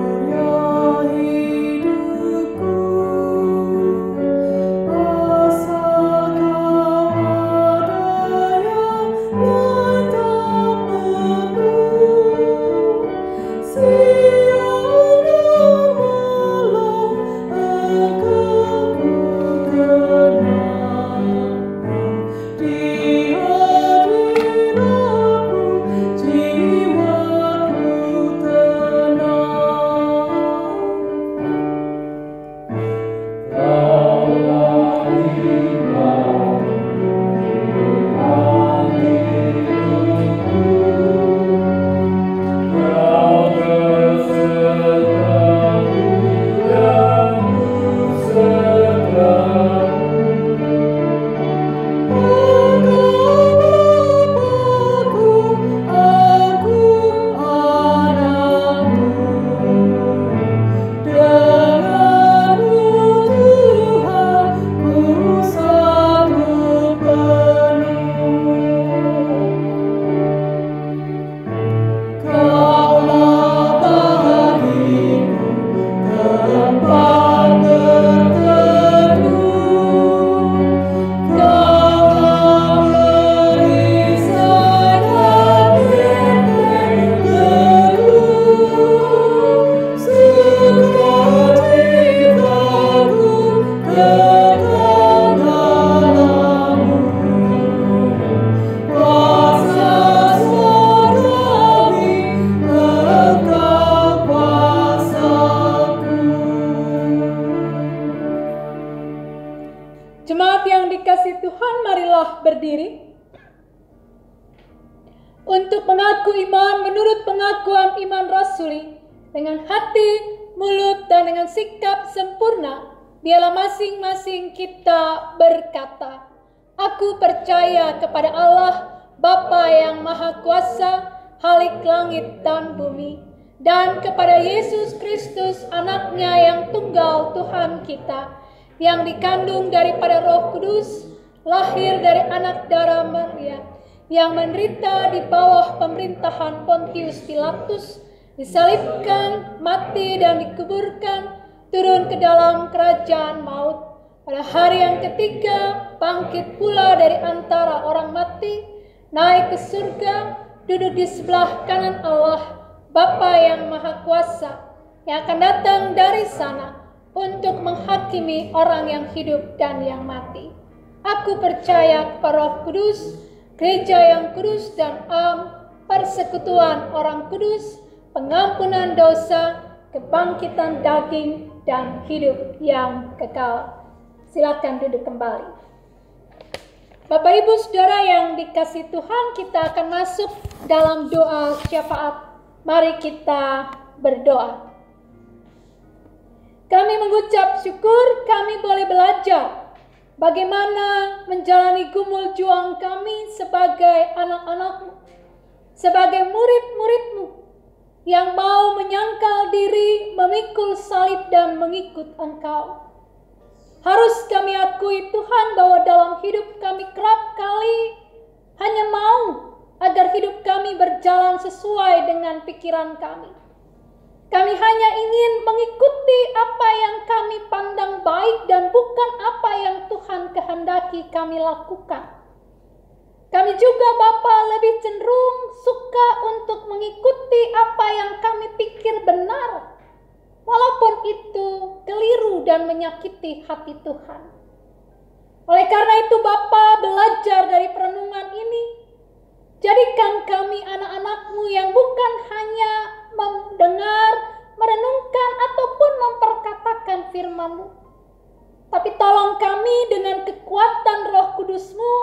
Jemaat yang dikasihi Tuhan, marilah berdiri untuk mengaku iman menurut pengakuan iman rasuli dengan hati, mulut, dan dengan sikap sempurna. Biarlah masing-masing kita berkata, aku percaya kepada Allah, Bapa yang Maha Kuasa, Khalik langit dan bumi, dan kepada Yesus Kristus, anaknya yang tunggal Tuhan kita, yang dikandung daripada Roh Kudus, lahir dari anak darah Maria, yang menderita di bawah pemerintahan Pontius Pilatus, disalibkan, mati dan dikuburkan, turun ke dalam kerajaan maut. Pada hari yang ketiga, bangkit pula dari antara orang mati, naik ke surga, duduk di sebelah kanan Allah, Bapa yang Maha Kuasa, yang akan datang dari sana untuk menghakimi orang yang hidup dan yang mati. Aku percaya kepada Roh Kudus, gereja yang kudus dan persekutuan orang kudus, pengampunan dosa, kebangkitan daging, dan hidup yang kekal. Silakan duduk kembali. Bapak Ibu Saudara yang dikasihi Tuhan, kita akan masuk dalam doa syafaat. Mari kita berdoa. Kami mengucap syukur kami boleh belajar bagaimana menjalani gumul juang kami sebagai anak-anak-Mu, sebagai murid-murid-Mu yang mau menyangkal diri, memikul salib dan mengikut Engkau. Harus kami akui Tuhan bahwa dalam hidup kami kerap kali hanya mau agar hidup kami berjalan sesuai dengan pikiran kami. Kami hanya ingin mengikuti apa yang kami pandang baik dan bukan apa yang Tuhan kehendaki kami lakukan. Kami juga Bapa lebih cenderung suka untuk mengikuti apa yang kami pikir benar, walaupun itu keliru dan menyakiti hati Tuhan. Oleh karena itu Bapa, belajar dari perenungan ini, jadikan kami anak-anak-Mu yang bukan hanya mendengar, merenungkan, ataupun memperkatakan firman-Mu. Tapi tolong kami dengan kekuatan Roh Kudus-Mu,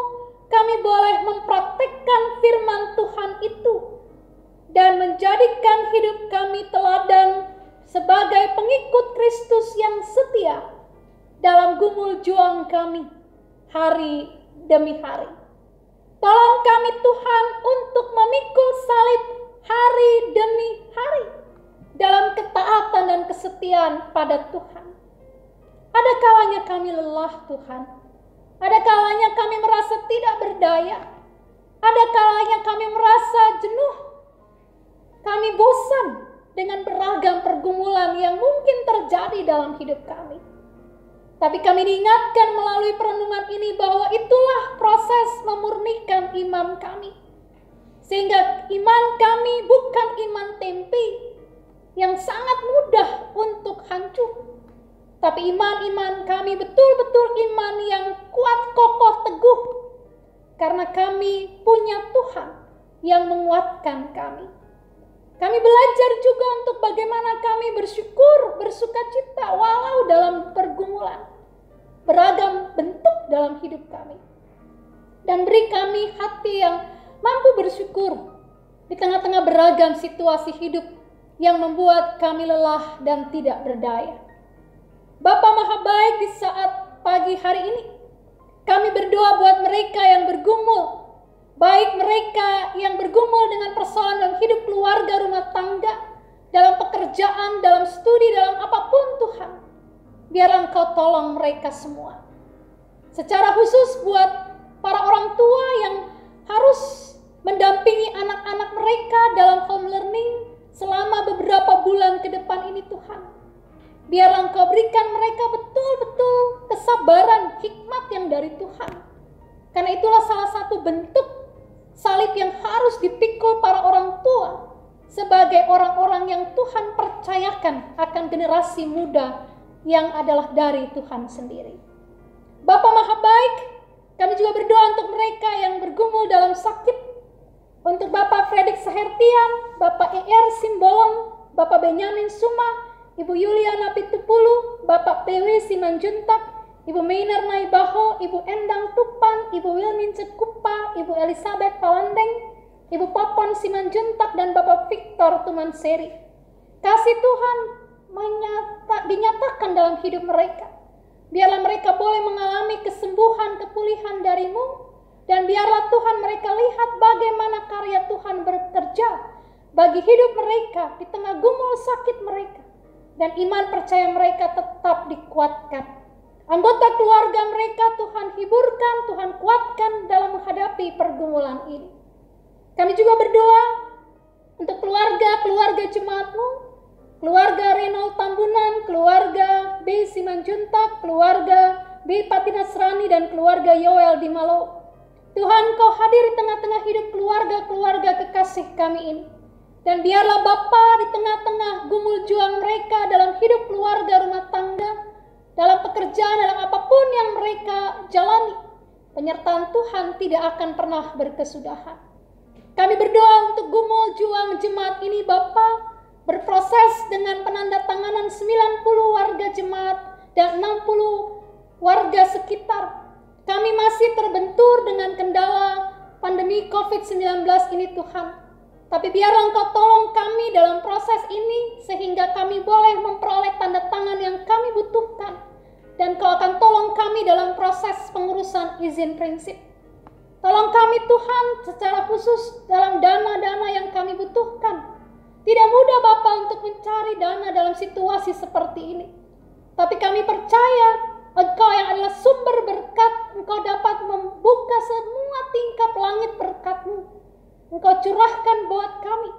kami boleh mempraktekkan firman Tuhan itu dan menjadikan hidup kami teladan sebagai pengikut Kristus yang setia dalam gumul juang kami hari demi hari. Tolong kami Tuhan untuk memikul salib hari demi hari dalam ketaatan dan kesetiaan pada Tuhan. Ada kalanya kami lelah Tuhan. Ada kalanya kami merasa tidak berdaya. Ada kalanya kami merasa jenuh. Kami bosan dengan beragam pergumulan yang mungkin terjadi dalam hidup kami. Tapi kami diingatkan melalui perenungan ini bahwa itulah proses memurnikan iman kami. Sehingga iman kami bukan iman tempe yang sangat mudah untuk hancur. Tapi iman-iman kami betul-betul iman yang kuat, kokoh, teguh. Karena kami punya Tuhan yang menguatkan kami. Kami belajar juga untuk bagaimana kami bersyukur, bersukacita walau dalam pergumulan. Beragam bentuk dalam hidup kami. Dan beri kami hati yang mampu bersyukur di tengah-tengah beragam situasi hidup yang membuat kami lelah dan tidak berdaya. Bapa Maha Baik, di saat pagi hari ini kami berdoa buat mereka yang bergumul, baik mereka yang bergumul dengan persoalan dalam hidup keluarga, rumah tangga, dalam pekerjaan, dalam studi, dalam apapun Tuhan. Biar Engkau tolong mereka semua. Secara khusus buat para orang tua yang harus mendampingi anak-anak mereka dalam home learning selama beberapa bulan ke depan ini Tuhan. Biar Engkau berikan mereka betul-betul kesabaran, hikmat yang dari Tuhan. Karena itulah salah satu bentuk salib yang harus dipikul para orang tua sebagai orang-orang yang Tuhan percayakan akan generasi muda yang adalah dari Tuhan sendiri. Bapa Maha Baik, kami juga berdoa untuk mereka yang bergumul dalam sakit, untuk Bapak Fredrik Sahertian, Bapak ER Simbolon, Bapak Benyamin Suma, Ibu Yuliana Pitupulu, Bapak PW Simanjuntak, Ibu Maynard Naibaho, Ibu Endang Tupan, Ibu Wilmin Cekupa, Ibu Elizabeth Palandeng, Ibu Popon Simanjuntak, dan Bapak Victor Tumanseri. Kasih Tuhan dinyatakan dalam hidup mereka. Biarlah mereka boleh mengalami kesembuhan, kepulihan dari-Mu, dan biarlah Tuhan mereka lihat bagaimana karya Tuhan bekerja bagi hidup mereka di tengah gumul sakit mereka, dan iman percaya mereka tetap dikuatkan. Anggota keluarga mereka Tuhan hiburkan, Tuhan kuatkan dalam menghadapi pergumulan ini. Kami juga berdoa untuk keluarga jemaat-Mu, keluarga Renold Tambunan, keluarga B. Simanjuntak, keluarga B. Patinasrani, dan keluarga Yoel di Malo. Tuhan, Kau hadir di tengah-tengah hidup keluarga-keluarga kekasih kami ini. Dan biarlah Bapa di tengah-tengah gumul juang mereka dalam hidup keluarga rumah tangga, dalam pekerjaan, dalam apapun yang mereka jalani, penyertaan Tuhan tidak akan pernah berkesudahan. Kami berdoa untuk gumul juang jemaat ini Bapa, berproses dengan penandatanganan 90 warga jemaat dan 60 warga sekitar. Kami masih terbentur dengan kendala pandemi COVID-19 ini Tuhan. Tapi biarlah Engkau tolong kami dalam proses ini sehingga kami boleh memperoleh tanda tangan yang kami butuhkan. Dan Kau akan tolong kami dalam proses pengurusan izin prinsip. Tolong kami Tuhan secara khusus dalam dana-dana yang kami butuhkan. Tidak mudah Bapa untuk mencari dana dalam situasi seperti ini. Tapi kami percaya Engkau yang adalah sumber berkat, Engkau dapat membuka semua tingkap langit berkat-Mu. Engkau curahkan buat kami.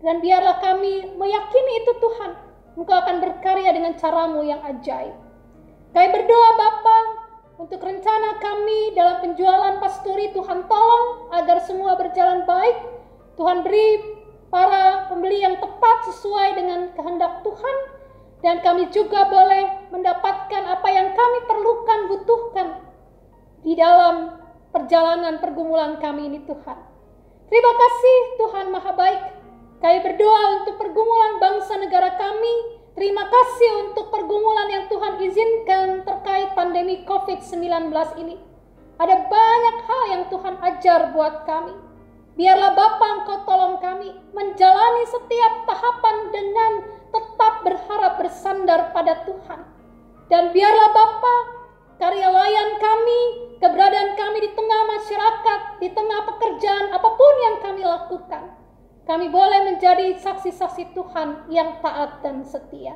Dan biarlah kami meyakini itu Tuhan, Engkau akan berkarya dengan cara-Mu yang ajaib. Kami berdoa Bapa untuk rencana kami dalam penjualan pasturi, Tuhan tolong agar semua berjalan baik. Tuhan beri para pembeli yang tepat sesuai dengan kehendak Tuhan. Dan kami juga boleh mendapatkan apa yang kami perlukan, butuhkan di dalam perjalanan pergumulan kami ini Tuhan. Terima kasih Tuhan Maha Baik. Kami berdoa untuk pergumulan bangsa negara kami. Terima kasih untuk pergumulan yang Tuhan izinkan terkait pandemi COVID-19 ini. Ada banyak hal yang Tuhan ajar buat kami. Biarlah Bapa Engkau tolong kami menjalani setiap tahapan dengan tetap berharap bersandar pada Tuhan. Dan biarlah Bapa, karya layan kami, keberadaan kami di tengah masyarakat, di tengah pekerjaan apapun yang kami lakukan, kami boleh menjadi saksi-saksi Tuhan yang taat dan setia.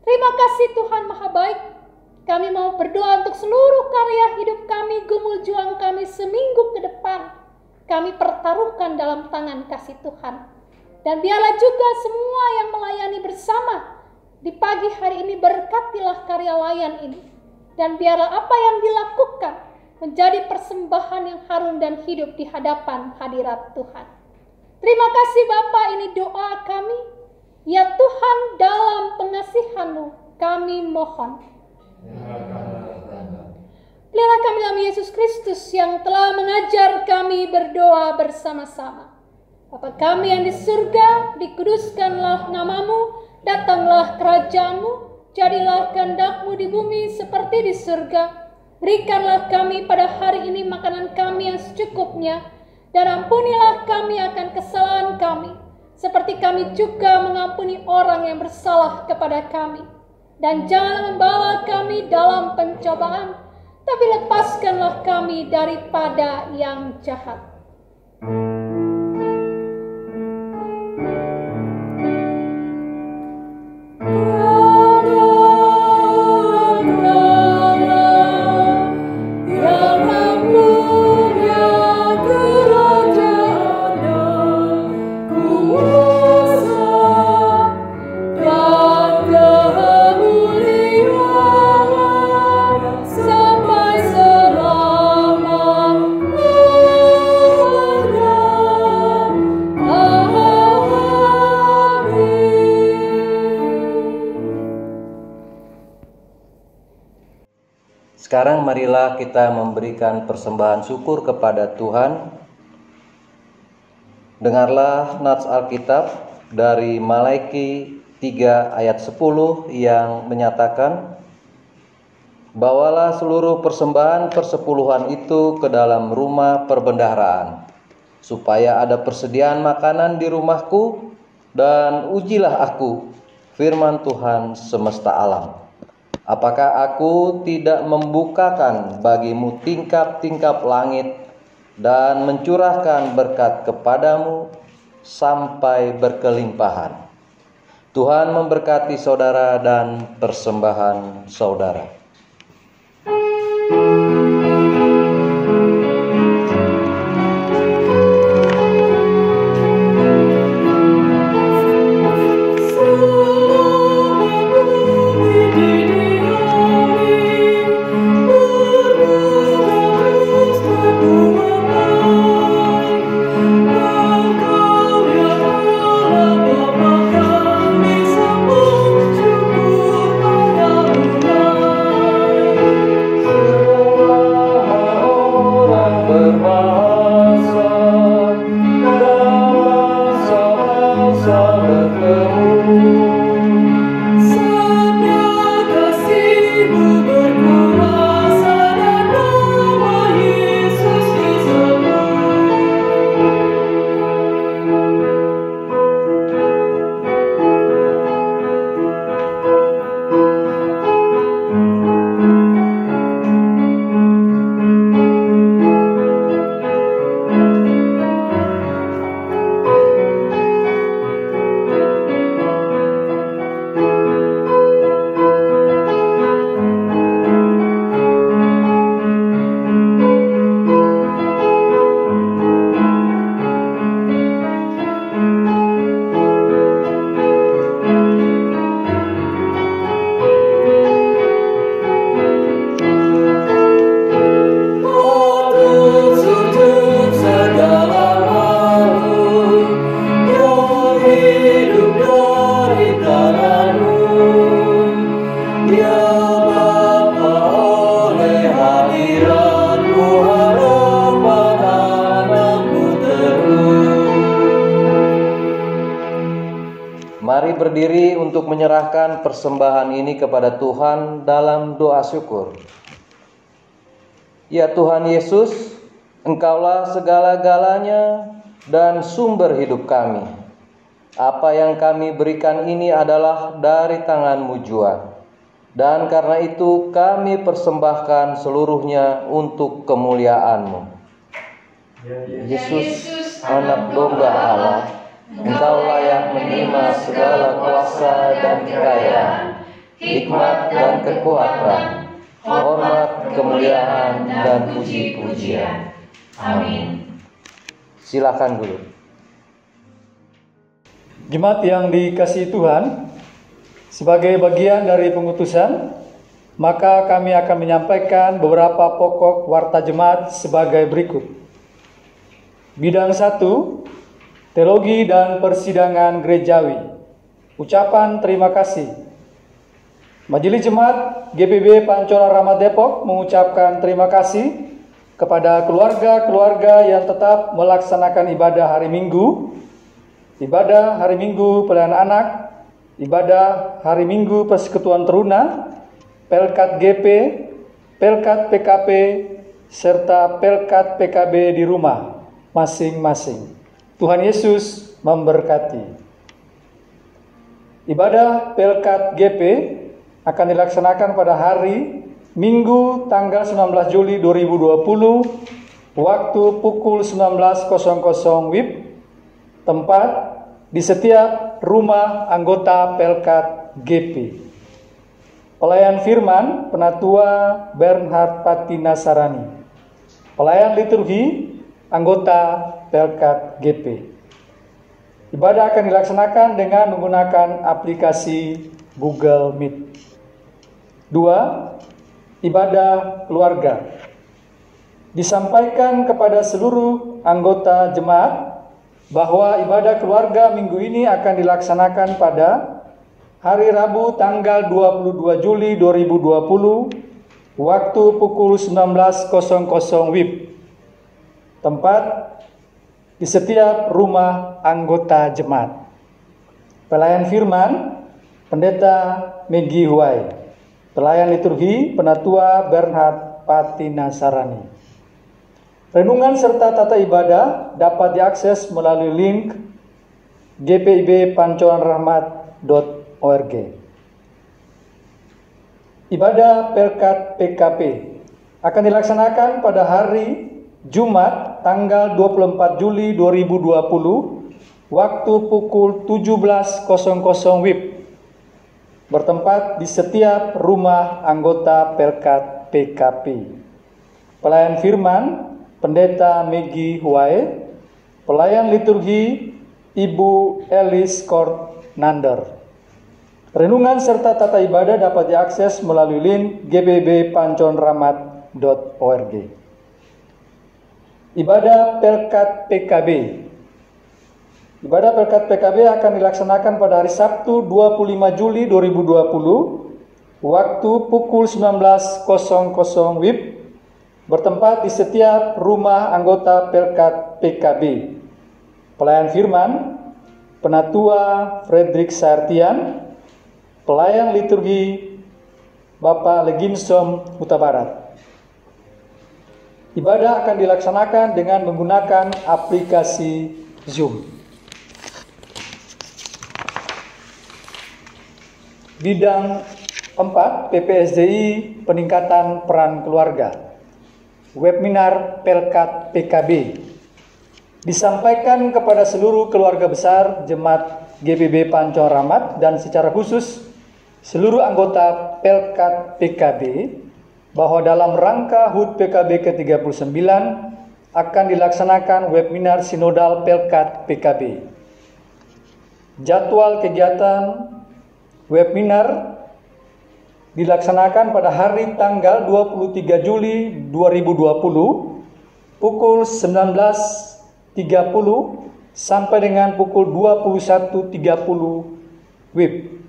Terima kasih Tuhan Maha Baik. Kami mau berdoa untuk seluruh karya hidup kami, gumul juang kami seminggu ke depan. Kami pertaruhkan dalam tangan kasih Tuhan. Dan biarlah juga semua yang melayani bersama di pagi hari ini, berkatilah karya layan ini. Dan biarlah apa yang dilakukan menjadi persembahan yang harum dan hidup di hadapan hadirat Tuhan. Terima kasih Bapa, ini doa kami. Ya Tuhan, dalam pengasihan-Mu kami mohon. Pelihara kami dalam Yesus Kristus yang telah mengajar kami berdoa bersama-sama. Bapa kami yang di surga, dikuduskanlah nama-Mu, datanglah kerajaan-Mu, jadilah kehendak-Mu di bumi seperti di surga. Berikanlah kami pada hari ini makanan kami yang secukupnya, dan ampunilah kami akan kesalahan kami, seperti kami juga mengampuni orang yang bersalah kepada kami. Dan jangan membawa kami dalam pencobaan, tapi lepaskanlah kami daripada yang jahat. Sampai selama Sekarang marilah kita memberikan persembahan syukur kepada Tuhan. Dengarlah nats Alkitab dari Malaiki 3 ayat 10 yang menyatakan, "Bawalah seluruh persembahan persepuluhan itu ke dalam rumah perbendaharaan, supaya ada persediaan makanan di rumahku, dan ujilah aku, firman Tuhan semesta alam. Apakah aku tidak membukakan bagimu tingkap-tingkap langit dan mencurahkan berkat kepadamu sampai berkelimpahan?" Tuhan memberkati saudara dan persembahan saudara. Mari berdiri untuk menyerahkan persembahan ini kepada Tuhan dalam doa syukur. Ya Tuhan Yesus, Engkaulah segala-galanya dan sumber hidup kami. Apa yang kami berikan ini adalah dari tangan-Mu jua. Dan karena itu kami persembahkan seluruhnya untuk kemuliaan-Mu. Yesus, Anak Domba Allah, Engkau layak menerima segala kuasa dan kekayaan, hikmat dan kekuatan, hormat, kemuliaan, dan puji-pujian. Amin. Silakan dulu. Jemaat yang dikasihi Tuhan, sebagai bagian dari pengutusan, maka kami akan menyampaikan beberapa pokok warta jemaat sebagai berikut. Bidang 1, Teologi dan Persidangan Gerejawi. Ucapan terima kasih. Majelis Jemaat GPB Pancoran Ramat Depok mengucapkan terima kasih kepada keluarga-keluarga yang tetap melaksanakan ibadah hari Minggu, ibadah hari Minggu pelayanan anak, ibadah hari Minggu Persekutuan Teruna, Pelkat GP, Pelkat PKP, serta Pelkat PKB di rumah masing-masing. Tuhan Yesus memberkati. Ibadah Pelkat GP akan dilaksanakan pada hari Minggu tanggal 19 Juli 2020 waktu pukul 19.00 WIB, tempat di setiap rumah anggota Pelkat GP. Pelayan firman Penatua Bernhard Pati Nasarani. Pelayan liturgi anggota Pelkat GP. Ibadah akan dilaksanakan dengan menggunakan aplikasi Google Meet. 2. Ibadah keluarga. Disampaikan kepada seluruh anggota jemaat bahwa ibadah keluarga minggu ini akan dilaksanakan pada hari Rabu tanggal 22 Juli 2020 Waktu pukul 19.00 WIB. Tempat di setiap rumah anggota jemaat. Pelayan firman, Pendeta Megi Huai. Pelayan liturgi, Penatua Bernhard Patinasarani. Renungan serta tata ibadah dapat diakses melalui link gpibpancoranrahmat.org. Ibadah Pelkat PKP akan dilaksanakan pada hari Jumat tanggal 24 Juli 2020 waktu pukul 17.00 WIB bertempat di setiap rumah anggota Pelkat PKP. Pelayan firman Pendeta Megi Huai, pelayan liturgi Ibu Elis Kornander. Renungan serta tata ibadah dapat diakses melalui link gpibpancoranrahmat.org. Ibadah Pelkat PKB. Ibadah Pelkat PKB akan dilaksanakan pada hari Sabtu 25 Juli 2020 waktu pukul 19.00 WIB bertempat di setiap rumah anggota Pelkat PKB. Pelayan firman Penatua Fredrik Sartian, pelayan liturgi Bapak Leginsom Huta Barat. Ibadah akan dilaksanakan dengan menggunakan aplikasi Zoom. Bidang 4 PPSDI Peningkatan Peran Keluarga. Webinar Pelkat PKB disampaikan kepada seluruh keluarga besar Jemaat GPB Pancong Rahmat dan secara khusus seluruh anggota Pelkat PKB bahwa dalam rangka HUT PKB ke-39 akan dilaksanakan webinar sinodal Pelkat PKB. Jadwal kegiatan webinar dilaksanakan pada hari tanggal 23 Juli 2020 pukul 19.30 sampai dengan pukul 21.30 WIB.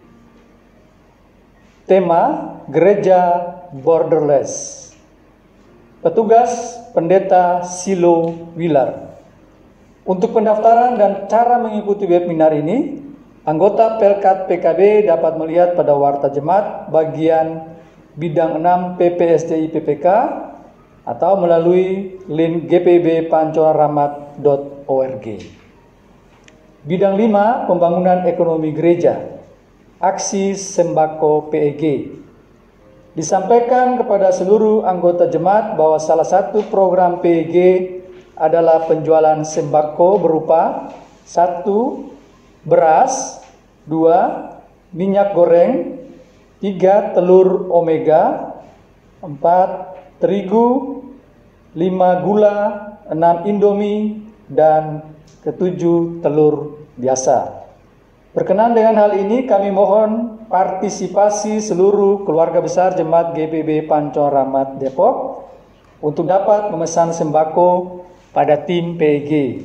Tema Gereja Borderless. Petugas Pendeta Silo Wilar. Untuk pendaftaran dan cara mengikuti webinar ini, anggota Pelkat PKB dapat melihat pada warta jemaat bagian bidang 6 PPSDI PPK atau melalui link gpibpancoranrahmat.org. Bidang 5 Pembangunan Ekonomi Gereja. Aksi Sembako PEG. Disampaikan kepada seluruh anggota jemaat bahwa salah satu program PEG adalah penjualan sembako berupa 1. Beras, 2. Minyak goreng, 3. Telur omega, 4. Terigu, 5. Gula, 6. Indomie, dan 7. Telur biasa. Berkenan dengan hal ini, kami mohon partisipasi seluruh keluarga besar Jemaat GPB Pancong Rahmat Depok untuk dapat memesan sembako pada tim PEG.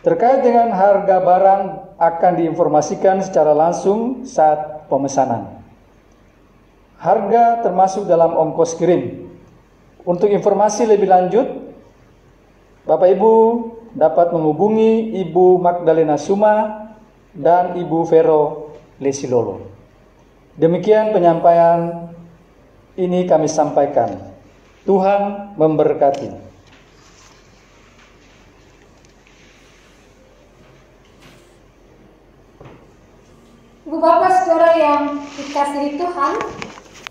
Terkait dengan harga barang akan diinformasikan secara langsung saat pemesanan. Harga termasuk dalam ongkos kirim. Untuk informasi lebih lanjut, Bapak Ibu dapat menghubungi Ibu Magdalena Suma dan Ibu Vero Lesilolo. Demikian penyampaian ini kami sampaikan. Tuhan memberkati. Ibu Bapak Saudara yang dikasihi Tuhan,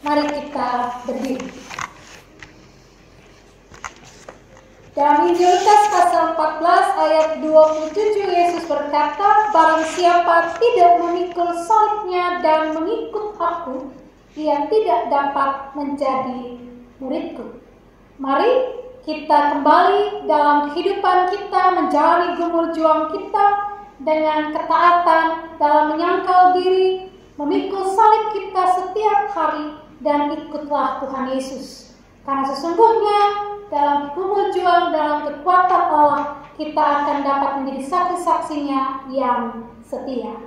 mari kita berdiri. Dalam Injil Lukas pasal 14 ayat 27 Yesus berkata, barang siapa tidak memikul salibnya dan mengikut aku, ia tidak dapat menjadi muridku. Mari kita kembali dalam kehidupan kita menjalani gumul juang kita dengan ketaatan dalam menyangkal diri, memikul salib kita setiap hari dan ikutlah Tuhan Yesus. Karena sesungguhnya dalam gumul juang dalam kekuatan Allah kita akan dapat menjadi saksi-saksinya yang setia.